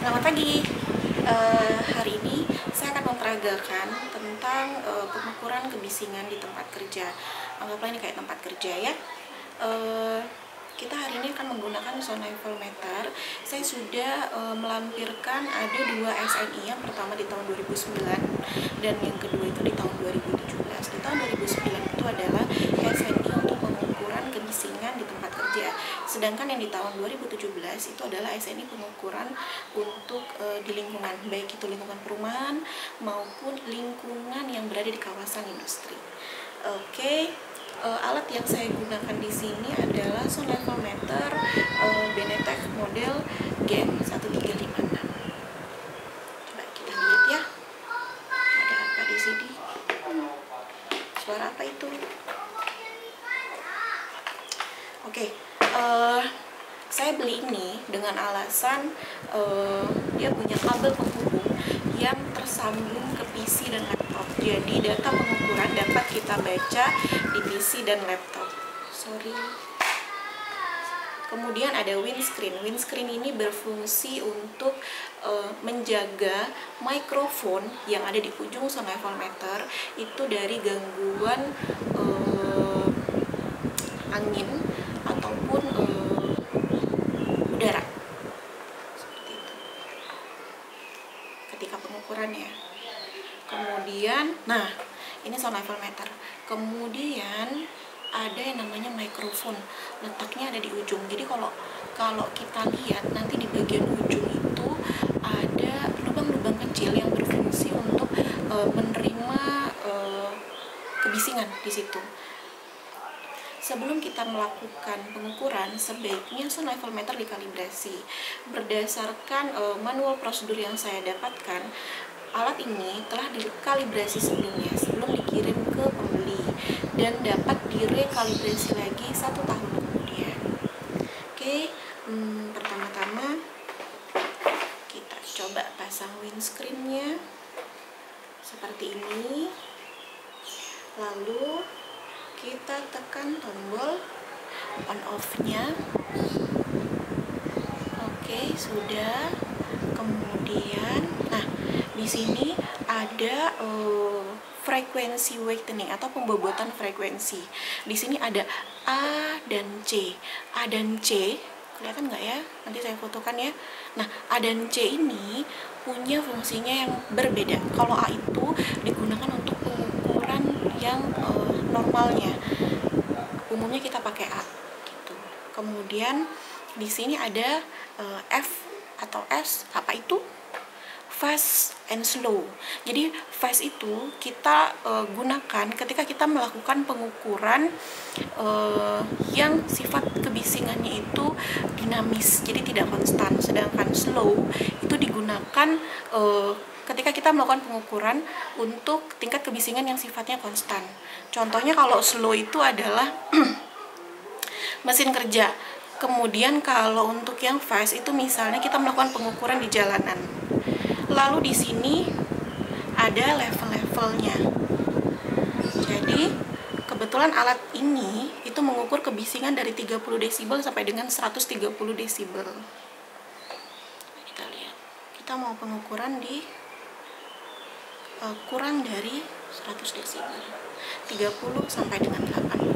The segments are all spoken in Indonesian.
Selamat pagi. Hari ini saya akan memperagakan tentang pengukuran kebisingan di tempat kerja. Anggaplah ini kayak tempat kerja ya. Kita hari ini akan menggunakan sonarmeter. Saya sudah melampirkan ada 2 SNI. Yang pertama di tahun 2009 dan yang kedua itu di tahun 2017. Di tahun 2009 itu adalah SNI untuk pengukuran kebisingan di tempat kerja. Sedangkan yang di tahun 2017 itu adalah SNI pengukuran untuk di lingkungan, baik itu lingkungan perumahan maupun lingkungan yang berada di kawasan industri. Alat yang saya gunakan di sini adalah sonarmeter Benetech model GEN 1356. Coba kita lihat ya. Ada apa di sini? Suara apa itu? Saya beli ini dengan alasan dia punya kabel penghubung yang tersambung ke PC dan laptop. Jadi data pengukuran dapat kita baca di PC dan laptop. Kemudian ada windscreen. Windscreen ini berfungsi untuk menjaga mikrofon yang ada di ujung sonarmeter itu dari gangguan angin ataupun udara, seperti itu ketika pengukurannya. Kemudian, nah ini sonarmeter. Kemudian ada yang namanya mikrofon, letaknya ada di ujung. Jadi kalau kita lihat nanti di bagian ujung itu ada lubang-lubang kecil yang berfungsi untuk menerima kebisingan di situ. Sebelum kita melakukan pengukuran, sebaiknya sonarmeter dikalibrasi. Berdasarkan manual prosedur yang saya dapatkan, alat ini telah dikalibrasi sebelumnya, sebelum dikirim ke pembeli, dan dapat direkalibrasi lagi 1 tahun kemudian. Pertama-tama kita coba pasang windscreen-nya seperti ini. Lalu kita tekan tombol on off-nya. Sudah. Kemudian, nah di sini ada frekuensi whitening atau pembobotan frekuensi. Di sini ada A dan C. A dan C, kelihatan nggak ya? Nanti saya fotokan ya. Nah, A dan C ini punya fungsinya yang berbeda. Kalau A itu digunakan untuk pengukuran yang normalnya. Umumnya kita pakai A gitu. Kemudian di sini ada F atau S. Apa itu? Fast and slow. Jadi fast itu kita gunakan ketika kita melakukan pengukuran yang sifat kebisingannya itu dinamis, jadi tidak konstan. Sedangkan slow itu digunakan ketika kita melakukan pengukuran untuk tingkat kebisingan yang sifatnya konstan. Contohnya kalau slow itu adalah mesin kerja. Kemudian kalau untuk yang fast itu misalnya kita melakukan pengukuran di jalanan. Lalu di sini ada level-levelnya. Jadi kebetulan alat ini itu mengukur kebisingan dari 30 desibel sampai dengan 130 desibel. Kita lihat. Kita mau pengukuran di kurang dari 100 desibel. 30 sampai dengan 80.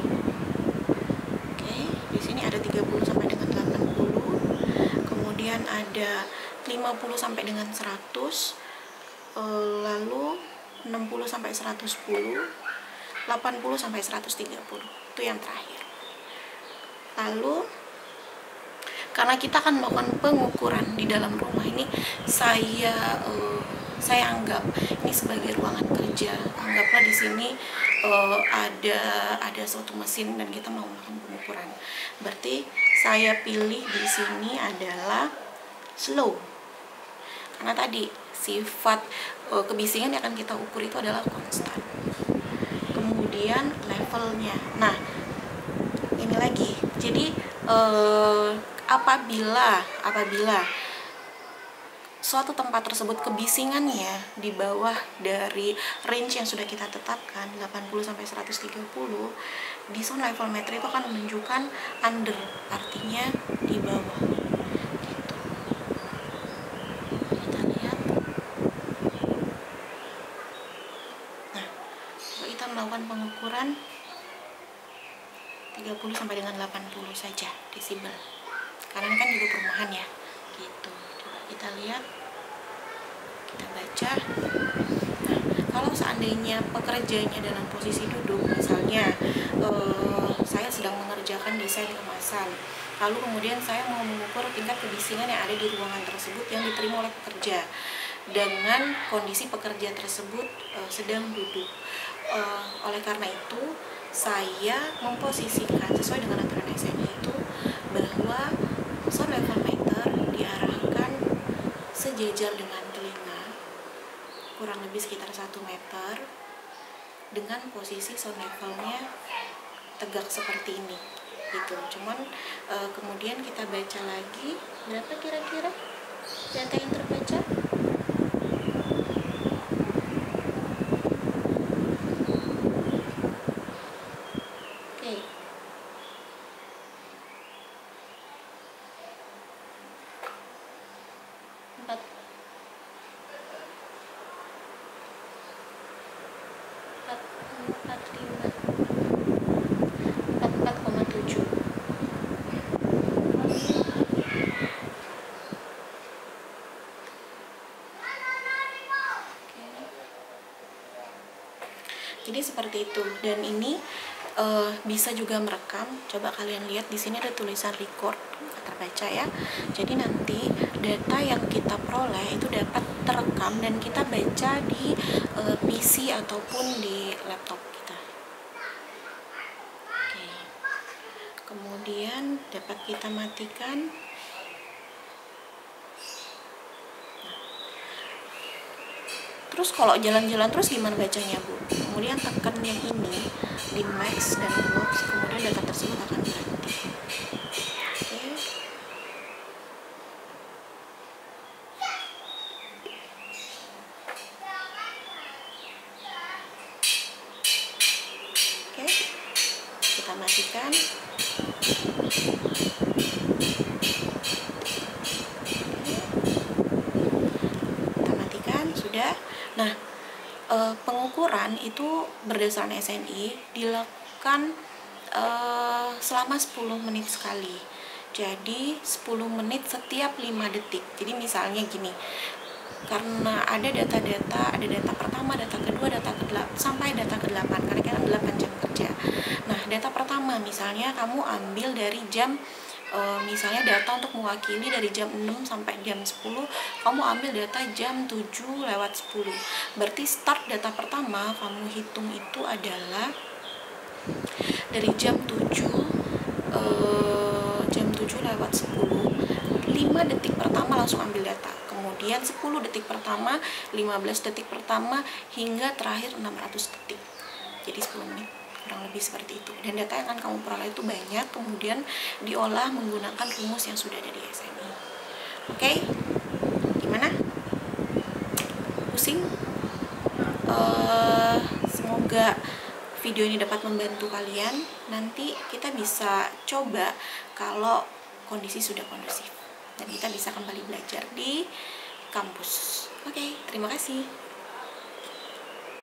Di sini ada 30 sampai dengan 80. Kemudian ada 50 sampai dengan 100, lalu 60 sampai 110, 80 sampai 130. Itu yang terakhir. Lalu karena kita akan melakukan pengukuran di dalam rumah ini, saya anggap ini sebagai ruangan kerja. Anggaplah di sini ada suatu mesin dan kita mau melakukan pengukuran. Berarti saya pilih di sini adalah slow. Karena tadi sifat kebisingan yang akan kita ukur itu adalah konstan. Kemudian levelnya. Nah, ini lagi. Jadi apabila suatu tempat tersebut kebisingannya di bawah dari range yang sudah kita tetapkan 80 sampai 130, di sonarmeter itu akan menunjukkan under, artinya di bawah. sampai dengan 80 saja desibel, karena ini kan juga perumahan ya gitu. Coba kita lihat, kita baca. Nah, kalau seandainya pekerjanya dalam posisi duduk, misalnya saya sedang mengerjakan desain kemasan, lalu kemudian saya mau mengukur tingkat kebisingan yang ada di ruangan tersebut yang diterima oleh pekerja, dengan kondisi pekerja tersebut sedang duduk. Oleh karena itu, saya memposisikan sesuai dengan aturan SNI itu bahwa sound level meter diarahkan sejajar dengan telinga, kurang lebih sekitar 1 meter, dengan posisi sound levelnya tegak seperti ini gitu. Cuman kemudian kita baca lagi, berapa kira-kira data yang terbaca? Oke. Empat 44,7. Jadi seperti itu, dan ini bisa juga merekam. Coba kalian lihat di sini ada tulisan record, terbaca ya. Jadi nanti data yang kita peroleh itu dapat terekam dan kita baca di PC ataupun di laptop kita. Oke. Kemudian dapat kita matikan. Terus kalau jalan-jalan terus gimana bacanya, Bu? Kemudian tekan yang ini di max dan box, kemudian data tersebut akan berhenti. Oke. Oke. Kita matikan. Kita matikan, sudah. Nah, pengukuran itu berdasarkan SNI dilakukan selama 10 menit sekali. Jadi 10 menit setiap 5 detik. Jadi misalnya gini, karena ada data-data, ada data pertama, data kedua, data ke-8 sampai data ke-8, karena kita 8 jam kerja. Nah, data pertama misalnya kamu ambil dari jam misalnya data untuk mewakili dari jam 6 sampai jam 10, kamu ambil data jam 7:10. Berarti start data pertama kamu hitung itu adalah dari jam 7:10, 5 detik pertama langsung ambil data, kemudian 10 detik pertama, 15 detik pertama, hingga terakhir 600 detik. Jadi 10 menit, kurang lebih seperti itu. Dan data yang akan kamu peroleh itu banyak, kemudian diolah menggunakan rumus yang sudah ada di SNI. Oke, gimana? Pusing? Semoga video ini dapat membantu kalian. Nanti kita bisa coba kalau kondisi sudah kondusif, dan kita bisa kembali belajar di kampus. Oke, terima kasih.